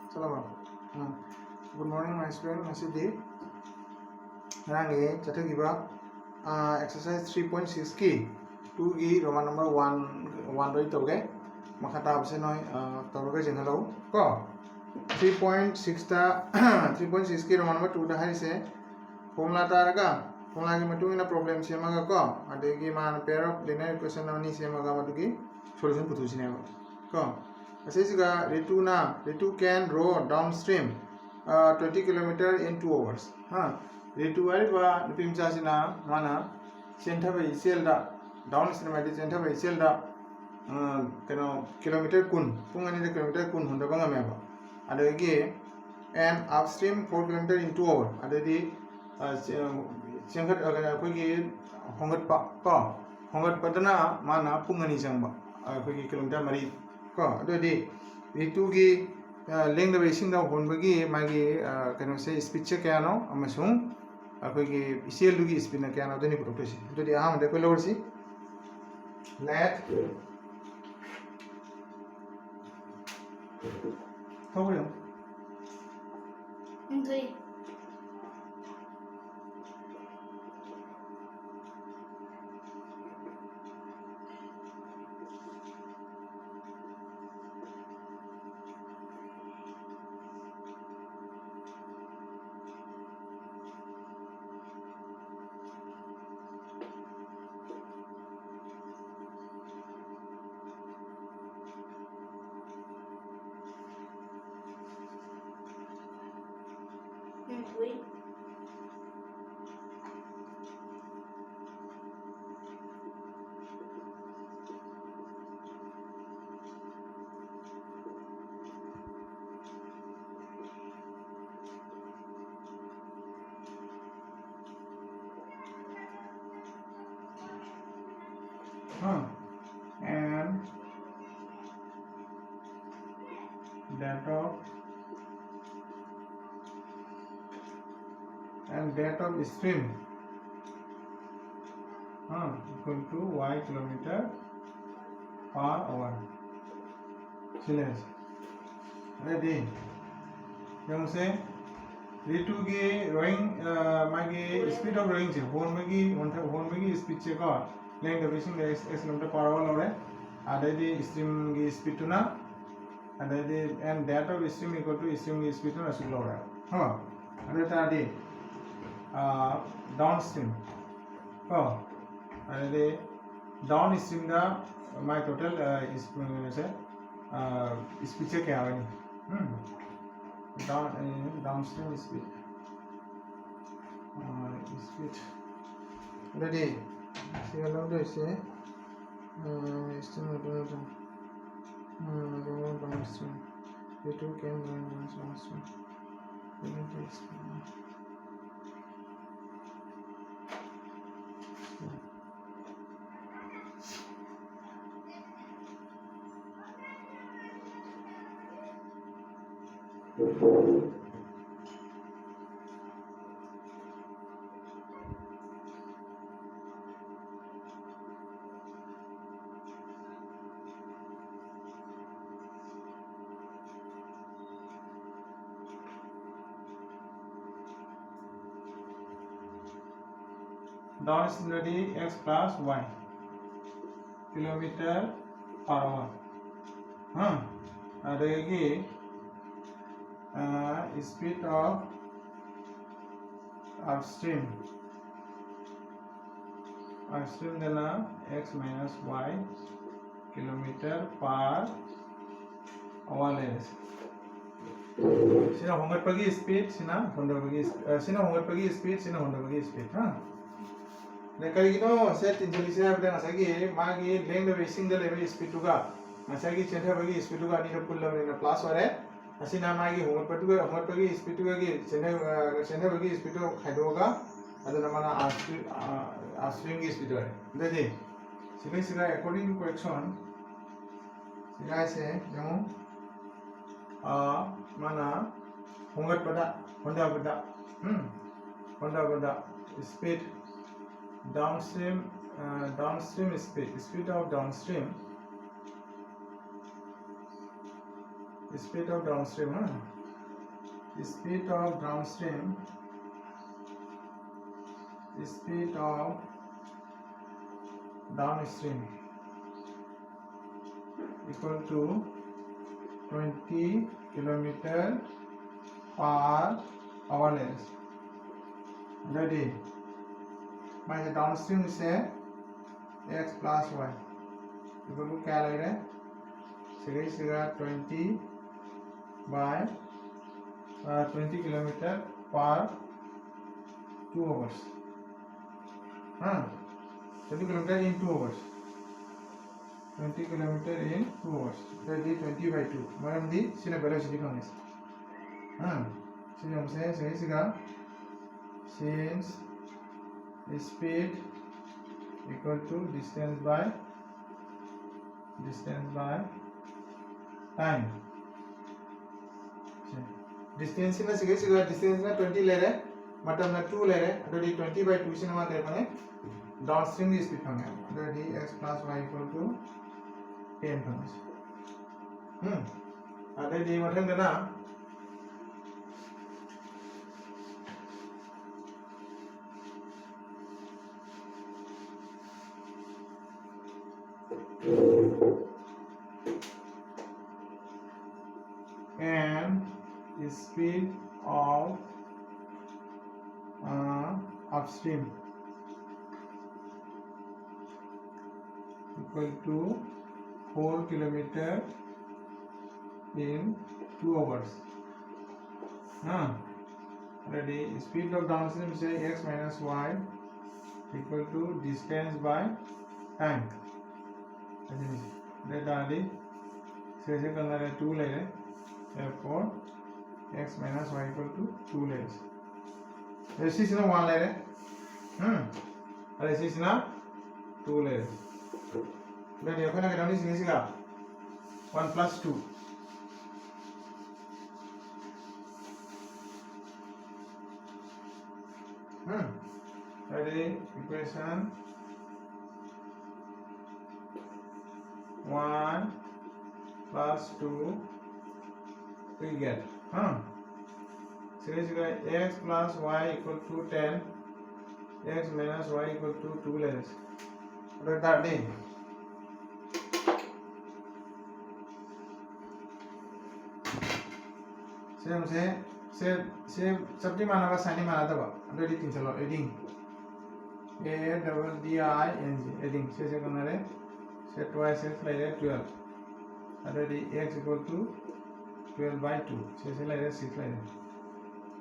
Salamat. Good morning, my student. Masidi. Rangi chatagiba exercise 3.6 ki 2 gi Roman number 1 doi toge makata abse noi toroge jengalo ko 3.6 ta 3.6 ki Roman number 2 da hai se formula taraga formula gi matu ina problem se maga ko adegi man pair of linear equation ani se maga matugi solution putu sine ko Asisiga Ritu can row downstream 20 km in 2 hours. Ritu ariba nupimcha sina mana center by selda downstream adi center by selda kano kilometer kun pungani de kilometer kun honda banga meba. Adagi and upstream 4 km in 2 hours. Adadi cengkat kogi hongat pa ko hongat padana mana pungani jangba kogi kilometer mari ko adodi Ritu gi length of racing da honbagi magi kano se speed che kya no amasung akogi CL gi speed na kya no deni protosi adodi aham de ko lower si let thawyo Thầy Thầy and that of stream equal to y kilometer per hour. Silence. Ready? Yang say Ritu gi rowing magi speed of rowing che horn magi speed che ka length of racing x kilometer per hour lore adadi stream gi speed to na adadi and that of stream equal to stream gi speed to na suk lore adadi downstream adadi downstream da my total speed che kya hai downstream speed ready see along the say downstream Ritu can downstream downstream ready x plus y kilometer per hour adagi speed of upstream dena x minus y kilometer per hour les sina hongat pagi speed sina honda pagi sina hongat pagi speed sina honda pagi speed ne karigino set intelligence abda asagi magi length of racing the level speed to ga asagi center pagi speed to ga ni pull na plus ore asina magi hongat pagi speed to ga gi center pagi speed to khaidoga aduna mana upstream gi speed ore dedi siga according to correction siga se jamu mana hongat pada honda pada speed downstream speed of downstream speed of downstream equal to 20 kilometer per hour length. Ready? My downstream is a x plus y equal to क्या लग रहा है? सिगा 20 by 20 kilometer per 2 hours. 20 kilometer in 2 hours. 20 kilometer in 2 hours. That is 20 by 2. Madam the sine velocity comes. Sine हम से सही सिगा since speed equal to distance by time. Distance ना सिगा distance ना 20 ले रहे मतलब ना 2 ले रहे तो डी 20 by 2 से ना मात्र अपने downstream की speed होंगे तो D x plus y equal to 10 होंगे अगर डी मतलब ना and speed of upstream equal to 4 kilometer in 2 hours. Ready? Speed of downstream say x minus y equal to distance by time. That only से करना है 2 ले रहे therefore x minus y equal to 2 ले रहे ऐसी से ना 1 ले रहे और ऐसी से ना 2 ले रहे then ये अपना कितना नहीं सिगा 1 plus 2 that is equation 1 plus 2 we get series x plus y equal to 10 x minus y equal to 2 less that day same से सब्जी माना बस सानी माना दबा रेडी तीन चलो adding a double d I n g adding से करना रे से twice x like 12 already x equal to 12 by 2 से like 6 like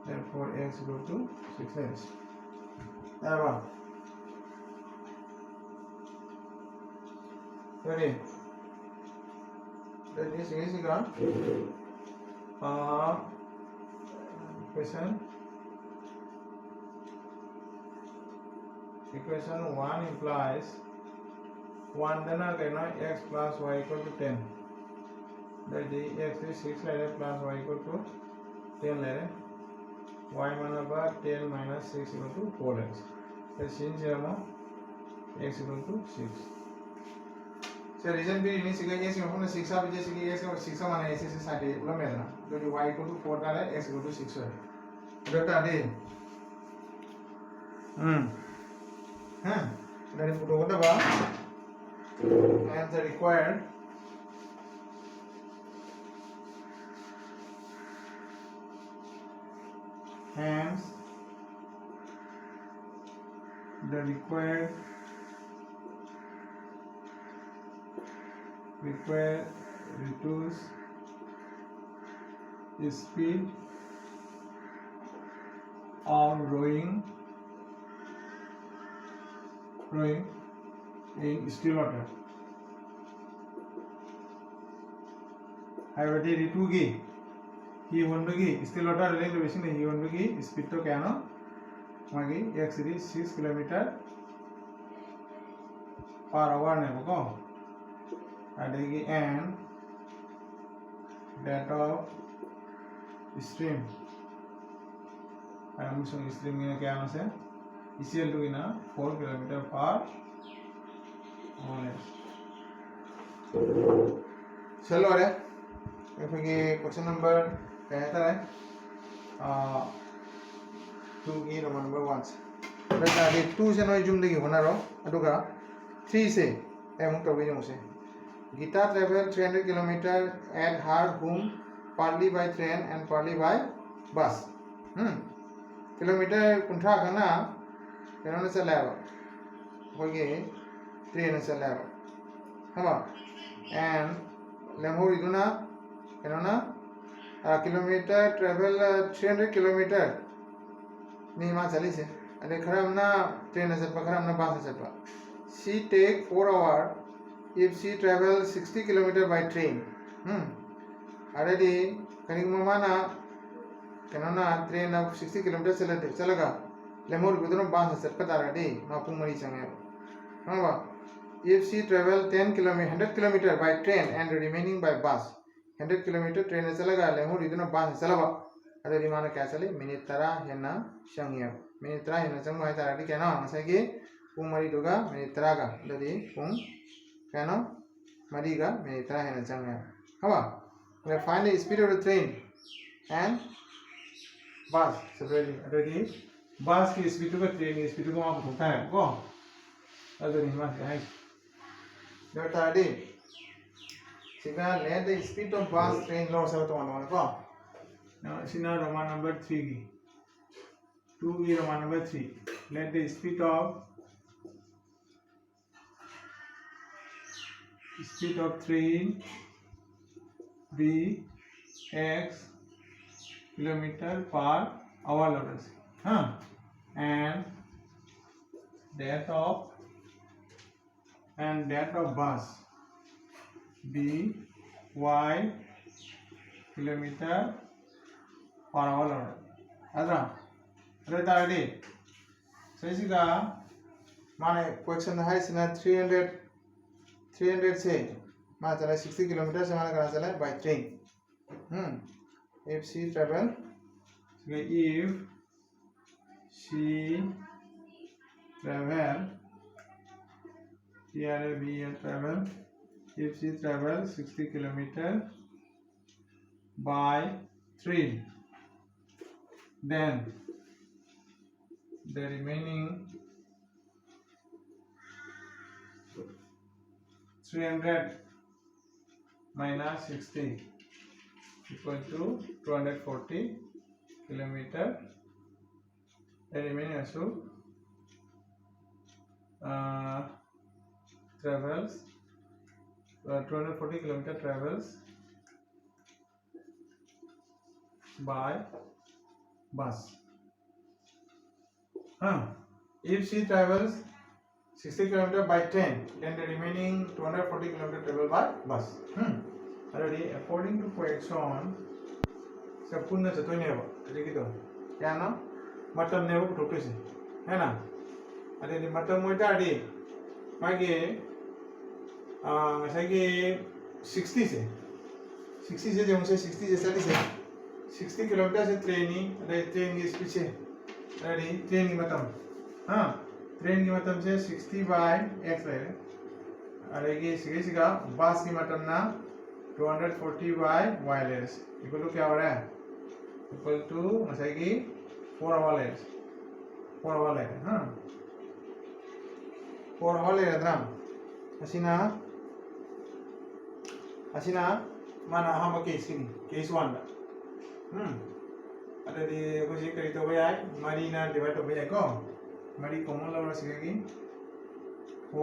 therefore x equal to 6 like अब ready that is equation 1 implies 1 then x plus y equal to 10 that is x is 6 layer plus y equal to 10 layer y manaba 10 minus 6 equal to 4x so since x equal to 6 so reason भी नहीं सीखा ये सिर्फ हमने 6 आप जैसे कि x और 6 माना ऐसे से सारे उला में ना तो जो y equal to 4 का है x equal to 6 है बेटा दे dari photo ko ba answer required hence the required reduce the speed of rowing in still water. हाइवेटी Ritu की ही होंडो की still water रेंज बेसिंग ही होंडो की स्पीड तो क्या ना मागी एक सीरीज 6 किलोमीटर पर आवर ने बको अडेगी एंड that of stream हम सुन stream में क्या ना से इसीलिए तो इना 4 किलोमीटर पर चलो अरे क्वेश्चन नंबर क्या है 2e Roman number 1 Rata 2 se noi jum degi honaro aduga 3 se emuk to bini muse Gita travel 300 km at her home partly by train and partly by bus kilometer kuntra kana kenona se laba hoge train se laba hama and lemho iduna kenona kilometer travel 300 km ni ma chali se ade kharamna train se pa kharamna bus se pa she take 4 hours if she travel 60 km by train already kaning mamana kenona train of 60 km chalaga lemur bidun bus se pa taradi ma pumari change haba if she travel 10 km 100 km by train and remaining by bus 100 km train chalaga lemur bidun bus chalaba ade mana kya chale minute tara hena shangya minute tara hena chang mai taradi kena ngasagi pumari duga minute tara ga dadi pum kena mari ga minute tara hena changya haba we find the speed of the train and bus separately ade bus ki speed to train ki speed ko ma putha hai ko ade ni ma hai data ade siga let the speed of bus train law sa to man ko now sina Roman number 3 ki 2 Roman number 3 let the speed of train be x kilometer per hour and that of bus be y kilometer per hour adra reta ready so isiga mane question hai sina 300 से मा चला 60 kilometre से माना करा चला by train if she travel if she travel 60 kilometer by train then the remaining 300 minus 60 equal to 240 kilometer. The remaining also travels 240 kilometer travels by bus. If she travels 60 km by train, then the remaining 240 km travel by bus. Already, according to question, संपूर्ण चतुर्थ नेब देखी तो क्या ना मतलब नेब टोटो से है ना अरे मतलब मोटा अड़ी मागे ऐसे 60 से जो मुझे 60 से 60 किलोमीटर से ट्रेनिंग अरे ट्रेन की स्पीड से अरे ट्रेन की मतलब ट्रेन की मतलब से 60 बाय x है अरे ये सीगा बस की मतलब ना 240 by y less equal to क्या हो रहा है इक्वल टू ऐसे कि 4 आवर लेस 4 लेस ना असीना माना हम केस 1 अरे कुछ करी तो भाई मरी ना डिवाइड तो भाई को मरी कॉमन लो सिगेगी 4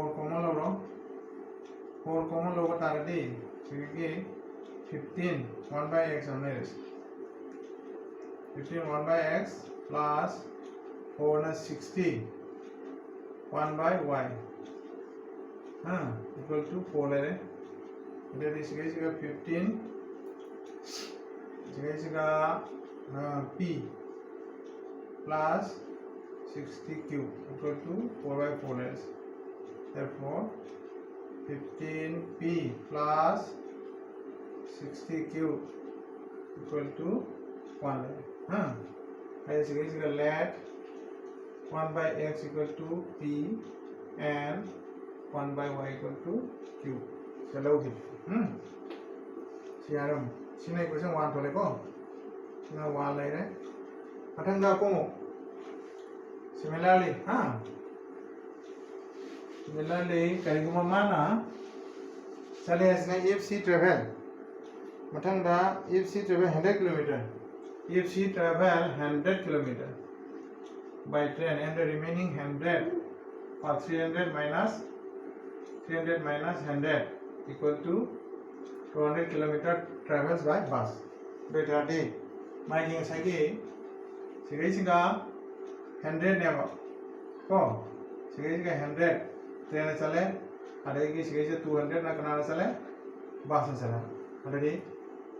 कॉमन लो बता रहे सिगेगी 15 1 by x हमने 15 1 by x plus 4 ना 60 1 by y equal to 4 ले रहे इधर सिगेगा 15 सिगेगा p plus 60 cube equal to 4 by 4 is therefore 15p plus 60 cube equal to 1 as you guys let 1 by x equal to p and 1 by y equal to q चलो भी सियारम सिने question 1 बोले को सिना 1 ले रहे matangda kumu similarly similarly kariguma mana chale asna if she travel matangda if she travel 100 kilometer if she travel 100 kilometer by train and the remaining 100 or 300 minus 100 equal to 200 kilometer travels by bus. Better day. My king sagi siga 100 never. Oh, siga 100 train chale. Adegi siga 200 na kana chale bus chale. Already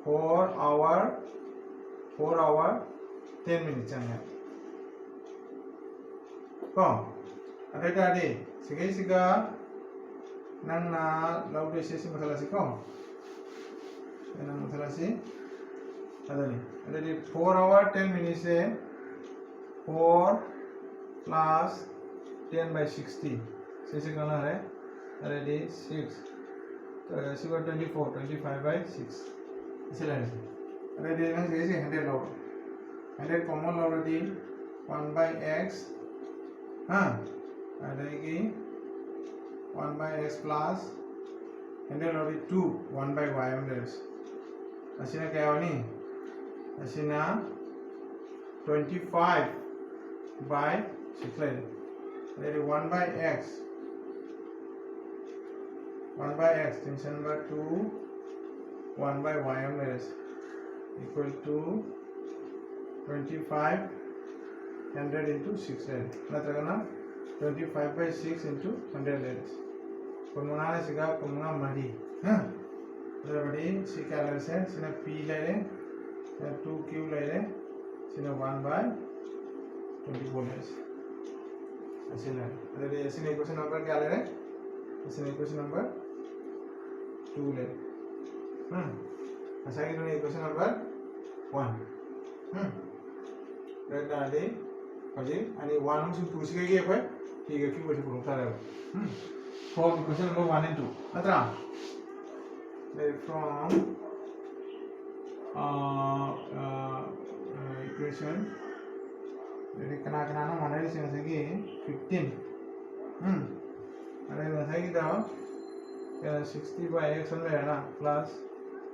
4 hour 10 minutes chale. Oh, adegi siga nang na laute sesi masalah si ko nang masalah si ada di 4 hour 10 minutes se 4 plus 10 by 60 sesi kana hai ada di 6 so 24 25 by 6 isila ada di nang sesi 100 laut 100 common laut di 1 by x ada lagi 1 by x plus 100 और 2 1 by y अंदर असीना क्या होनी असीना 25 by 6 ले अरे 1 by x tension by 2 1 by y अंदर equal to 25 100 into 6 ले ना तरगना 25 by 6 into 100 ले Pemengana siga pemenga mari, jadi si kalau saya sini p lele, 2q lele, sini 1 by 24 lele. Asalnya, jadi sini equation number क्या ले रहे? sini equation number 2 ले. Asal kita ni equation number 1. Jadi ada, jadi, ani 1 mesti 2 sih kaya apa? Tiga q boleh kurang tahu. From equation number 1 and 2. Atra. From equation. Jadi kena na mana di sini lagi 15. Ada yang lagi dah. 60 by x अंदर है ना plus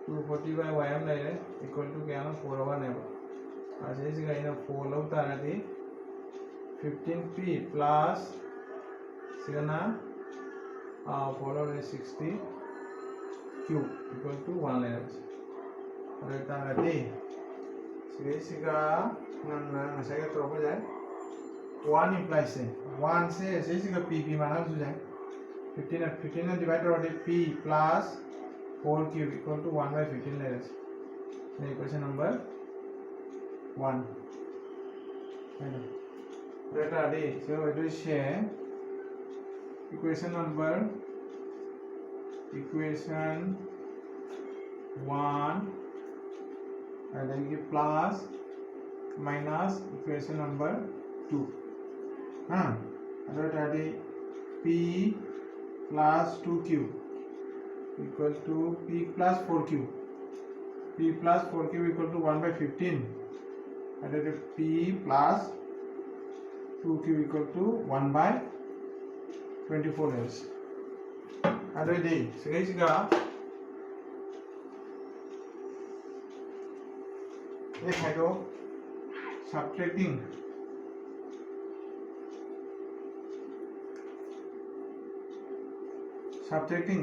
240 by y अंदर है equal to क्या ना 4 over है. आज ऐसे का इन्हें 4 लोग तारा थी 15p plus सिगना followed by 60 q equal to 1 layers. और इतना रहती सिगा ना सही तो हो जाए 1 implies से 1 से ऐसे सिगा p माना हो जाए 15 divided by p plus 4q equal to 1 by 15 layers. So equation number 1. Data D. So it will share equation 1 and then give plus minus equation number 2. That p plus 2q equal to p plus 4q. P plus 4q equal to 1 by 15. And then p plus 2q equal to 1 by 24 years. Ada di sega ये है तो subtracting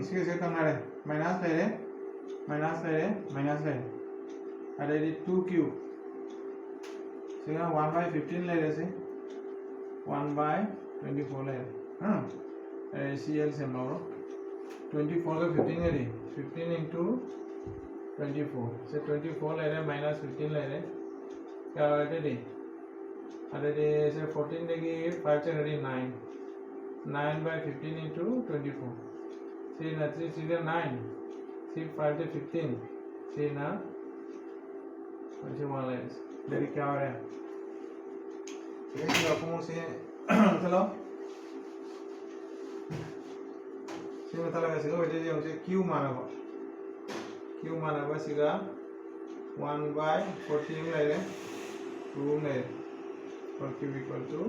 से करना है minus ले अरे ये 2q Sega 1 by 15 ले रहे से 1 by 24 ले CL से हम लोग 24 का 15 है 15 into 24 से 24 ले रहे minus 15 ले रहे क्या हो रहा है अरे से 14 देगी 5 से 9 by 15 into 24 see na 3 is 9 see 5 is 15 see na अच्छे वाला है देरी क्या हो रहा है ये आपको से चलो सी मतलब ऐसे को वजह से हमसे q माना बस इगा 1 by 14 ले रहे 2 ले 4 cube equal to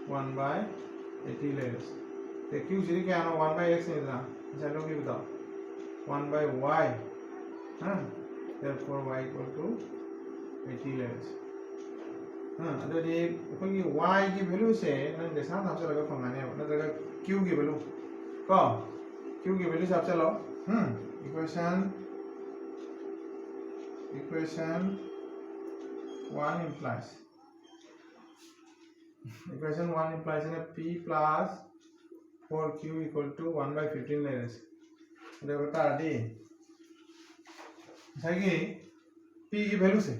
1 by 80 layers. The cube is क्या है 1 by x नहीं था चलो की बताओ 1 by y हाँ therefore y equal to 80 layers हाँ अगर ये कोई y की वैल्यू से ना जैसा हम से लगा फंगाने हैं ना लगा q की वैल्यू का q की वैल्यू से आप चलो equation 1 implies p plus 4q equal to 1 by 15 layers. देखो ताड़ी सही p की वैल्यू से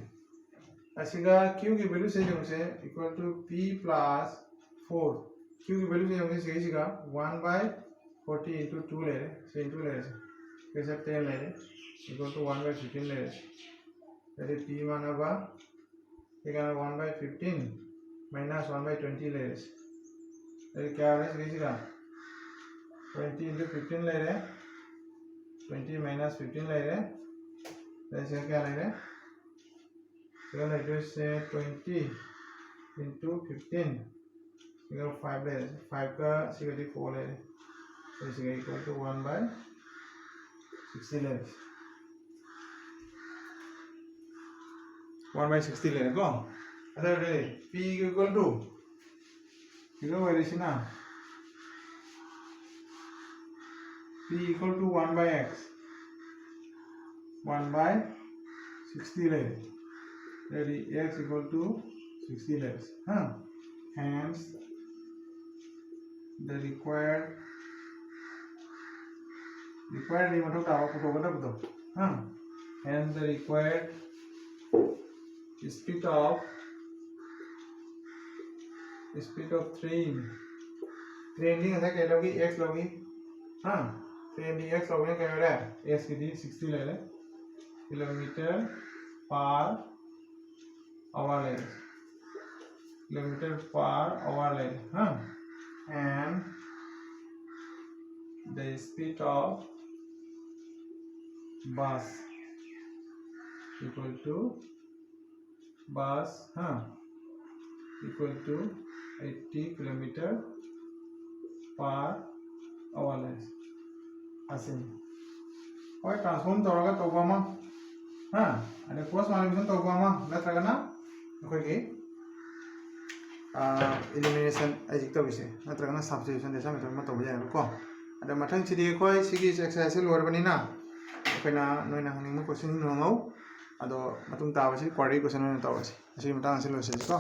ऐसेगा q की वैल्यू से जो से equal to p plus 4 q की वैल्यू से जो से सही सीगा 1 by 40 into 2 layer से into layers कैसे 10 layer equal to 1 by 15 layers that is p माना बा ये क्या 1 by 15 minus 1 by 20 layers that is क्या है सही सीगा 20 into 15 ले रहे 20 minus 15 ले रहे ऐसे क्या ले रहे चलो लेते से 20 into 15 इधर 5 ले रहे 5 का सिक्योरिटी 4 ले रहे तो इसका इक्वल टू 1 by 60 ले रहे 1 by 60 ले रहे को अच्छा ले p इक्वल टू कितना वैल्यू ना p equal to 1 by x 1 by 60 layers that is x equal to 60 layers hence the required मतलब टावा पुटो का पुटो hence the required speed of train training ऐसा क्या लोगी x लोगी ट्रेन x लोगे क्या हो रहा है s की दी 60 ले ले किलोमीटर पर आवर ले किलोमीटर पर आवर ले and the speed of bus equal to equal to 80 kilometer per hour ले ऐसे और ट्रांसफॉर्म तोड़गा तो बामा अरे क्रॉस मल्टीप्लिकेशन तो बामा नत्रगा ना कोई के एलिमिनेशन एजिक तो विषय नत्रगा ना सब्स्टिट्यूशन जैसा मेथड में तो बजाय को अरे मथंग सिदी कोई सिगी एक्सरसाइज लोअर बनी ना कोइना नोइना हनी मु क्वेश्चन नंगौ अदो मतुम ताबसि क्वाड्री क्वेश्चन न ताबसि असि मता आंसर लोसे को